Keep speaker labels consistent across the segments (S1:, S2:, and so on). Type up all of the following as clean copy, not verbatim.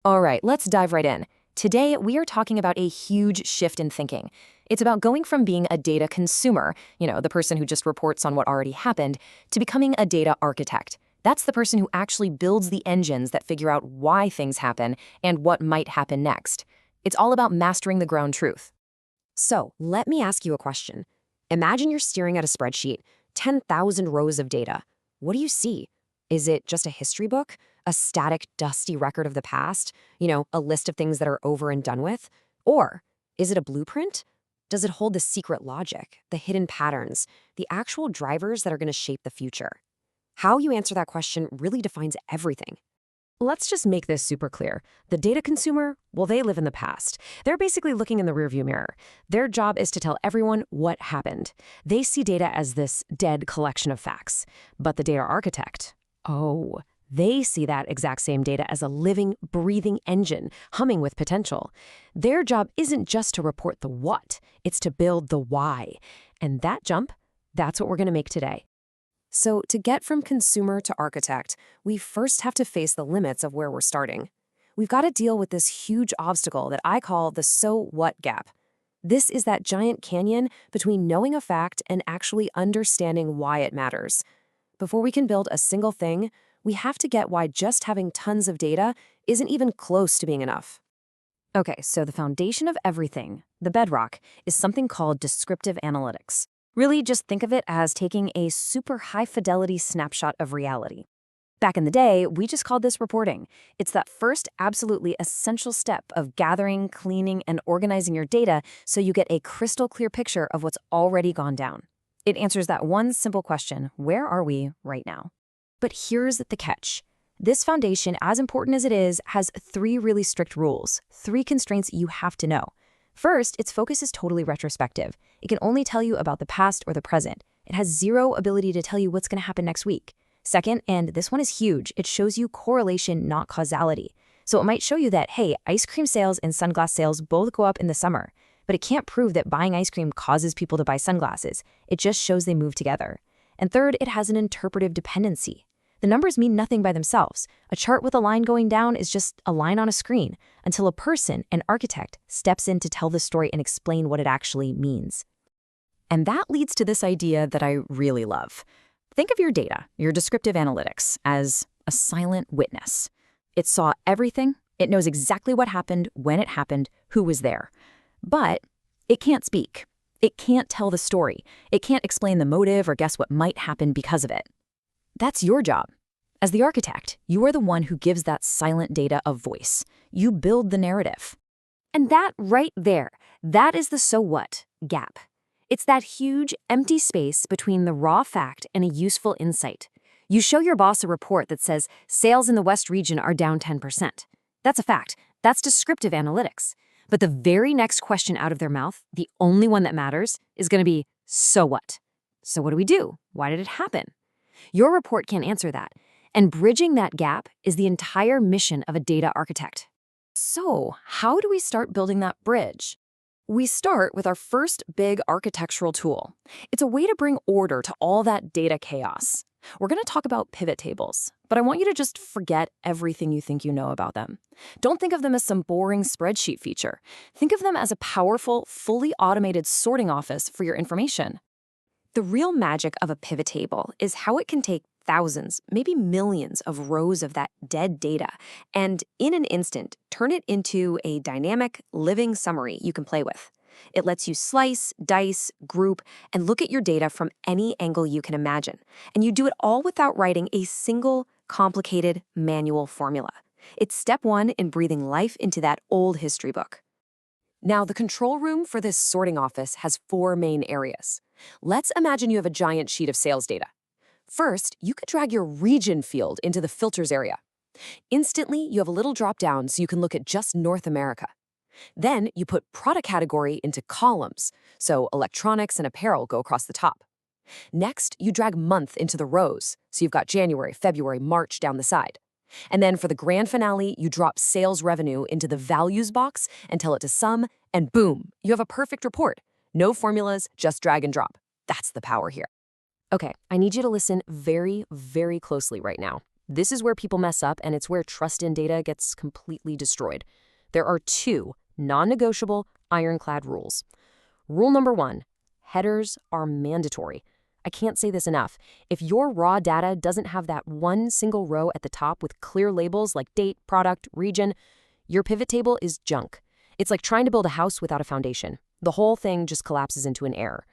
S1: All right, let's dive right in. Today, we are talking about a huge shift in thinking. It's about going from being a data consumer, the person who just reports on what already happened, to becoming a data architect. That's the person who actually builds the engines that figure out why things happen and what might happen next. It's all about mastering the ground truth.
S2: So, let me ask you a question. Imagine you're staring at a spreadsheet, 10,000 rows of data. What do you see? Is it just a history book? A static, dusty record of the past? A list of things that are over and done with? Or is it a blueprint? Does it hold the secret logic, the hidden patterns, the actual drivers that are going to shape the future? How you answer that question really defines everything.
S1: Let's just make this super clear. The data consumer, well, they live in the past. They're basically looking in the rearview mirror. Their job is to tell everyone what happened. They see data as this dead collection of facts. But the data architect, oh, they see that exact same data as a living, breathing engine, humming with potential. Their job isn't just to report the what, it's to build the why. And that jump, that's what we're going to make today. So to get from consumer to architect, we first have to face the limits of where we're starting. We've got to deal with this huge obstacle that I call the so what gap. This is that giant canyon between knowing a fact and actually understanding why it matters. Before we can build a single thing, we have to get why just having tons of data isn't even close to being enough. Okay, so the foundation of everything, the bedrock, is something called descriptive analytics. Really, just think of it as taking a super high-fidelity snapshot of reality. Back in the day, we just called this reporting. It's that first absolutely essential step of gathering, cleaning, and organizing your data so you get a crystal clear picture of what's already gone down. It answers that one simple question, where are we right now? But here's the catch. This foundation, as important as it is, has 3 really strict rules, 3 constraints you have to know. First, its focus is totally retrospective. It can only tell you about the past or the present. It has 0 ability to tell you what's going to happen next week. Second, and this one is huge, it shows you correlation, not causality. So it might show you that, hey, ice cream sales and sunglass sales both go up in the summer, but it can't prove that buying ice cream causes people to buy sunglasses. It just shows they move together. And third, it has an interpretive dependency. The numbers mean nothing by themselves. A chart with a line going down is just a line on a screen until a person, an architect, steps in to tell the story and explain what it actually means. And that leads to this idea that I really love. Think of your data, your descriptive analytics, as a silent witness. It saw everything. It knows exactly what happened, when it happened, who was there. But it can't speak. It can't tell the story. It can't explain the motive or guess what might happen because of it. That's your job. As the architect, you are the one who gives that silent data a voice. You build the narrative.
S2: And that right there, that is the so what gap. It's that huge, empty space between the raw fact and a useful insight. You show your boss a report that says sales in the West region are down 10%. That's a fact. That's descriptive analytics. But the very next question out of their mouth, the only one that matters, is going to be, so what? So what do we do? Why did it happen? Your report can't answer that. And bridging that gap is the entire mission of a data architect.
S1: So, how do we start building that bridge? We start with our first big architectural tool. It's a way to bring order to all that data chaos. We're going to talk about pivot tables, but I want you to just forget everything you think you know about them. Don't think of them as some boring spreadsheet feature. Think of them as a powerful, fully automated sorting office for your information. The real magic of a pivot table is how it can take thousands, maybe millions of rows of that dead data and in an instant turn it into a dynamic, living summary you can play with. It lets you slice, dice, group, and look at your data from any angle you can imagine. And you do it all without writing a single, complicated, manual formula. It's step 1 in breathing life into that old history book. Now, the control room for this sorting office has 4 main areas. Let's imagine you have a giant sheet of sales data. First, you could drag your region field into the filters area. Instantly, you have a little drop down so you can look at just North America. Then you put product category into columns, so electronics and apparel go across the top. Next, you drag month into the rows, so you've got January, February, March down the side. And then for the grand finale, you drop sales revenue into the values box and tell it to sum, and boom, you have a perfect report. No formulas, just drag and drop. That's the power here. Okay, I need you to listen very, very closely right now. This is where people mess up, and it's where trust in data gets completely destroyed. There are two non-negotiable ironclad rules. Rule number one, headers are mandatory. I can't say this enough. If your raw data doesn't have that one single row at the top with clear labels like date, product, region, your pivot table is junk. It's like trying to build a house without a foundation. The whole thing just collapses into an error.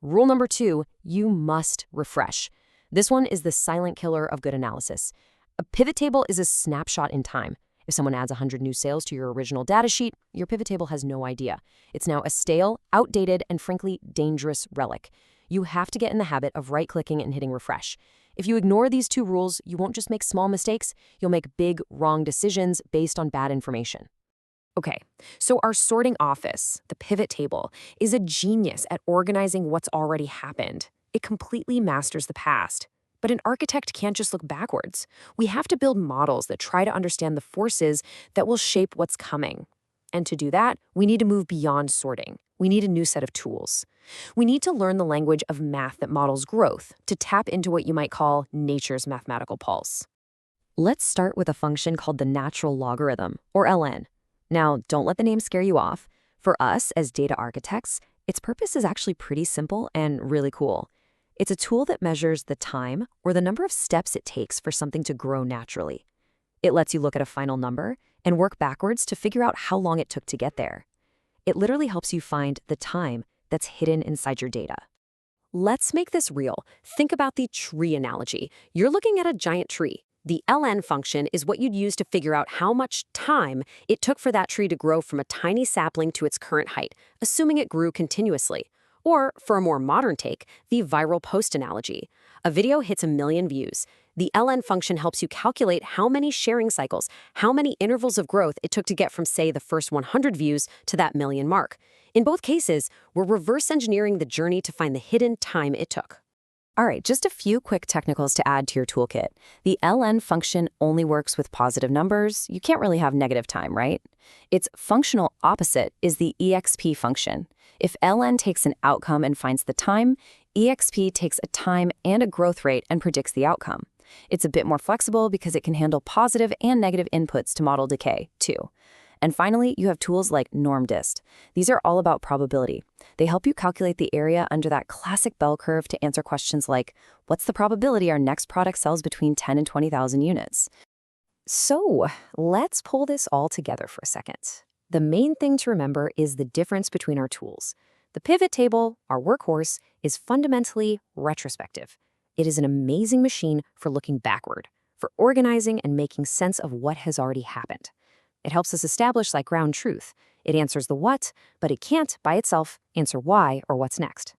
S1: Rule number two, you must refresh. This one is the silent killer of good analysis. A pivot table is a snapshot in time. If someone adds 100 new sales to your original data sheet, your pivot table has no idea. It's now a stale, outdated, and frankly, dangerous relic. You have to get in the habit of right-clicking and hitting refresh. If you ignore these two rules, you won't just make small mistakes, you'll make big, wrong decisions based on bad information.
S2: Okay, so our sorting office, the pivot table, is a genius at organizing what's already happened. It completely masters the past. But an architect can't just look backwards. We have to build models that try to understand the forces that will shape what's coming. And to do that, we need to move beyond sorting. We need a new set of tools. We need to learn the language of math that models growth to tap into what you might call nature's mathematical pulse.
S1: Let's start with a function called the natural logarithm, or ln. Now, don't let the name scare you off. For us as data architects, its purpose is actually pretty simple and really cool. It's a tool that measures the time or the number of steps it takes for something to grow naturally. It lets you look at a final number and work backwards to figure out how long it took to get there. It literally helps you find the time that's hidden inside your data.
S2: Let's make this real. Think about the tree analogy. You're looking at a giant tree. The ln function is what you'd use to figure out how much time it took for that tree to grow from a tiny sapling to its current height, assuming it grew continuously. Or, for a more modern take, the viral post analogy. A video hits 1 million views. The ln function helps you calculate how many sharing cycles, how many intervals of growth it took to get from, say, the first 100 views to that million mark. In both cases, we're reverse engineering the journey to find the hidden time it took.
S1: All right, just a few quick technicals to add to your toolkit. The ln function only works with positive numbers. You can't really have negative time, right? Its functional opposite is the exp function. If ln takes an outcome and finds the time, exp takes a time and a growth rate and predicts the outcome. It's a bit more flexible because it can handle positive and negative inputs to model decay, too. And finally, you have tools like normdist. These are all about probability. They help you calculate the area under that classic bell curve to answer questions like, what's the probability our next product sells between 10 and 20,000 units? So let's pull this all together for a second. The main thing to remember is the difference between our tools. The pivot table, our workhorse, is fundamentally retrospective. It is an amazing machine for looking backward, for organizing and making sense of what has already happened. It helps us establish like ground truth. It answers the what, but it can't, by itself, answer why or what's next.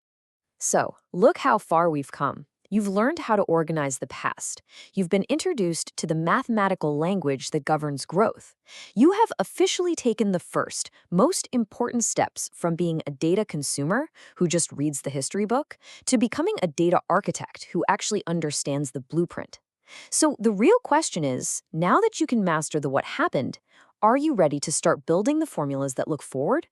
S1: So, look how far we've come. You've learned how to organize the past. You've been introduced to the mathematical language that governs growth. You have officially taken the first, most important steps from being a data consumer who just reads the history book to becoming a data architect who actually understands the blueprint. So the real question is, now that you can master the what happened, are you ready to start building the formulas that look forward?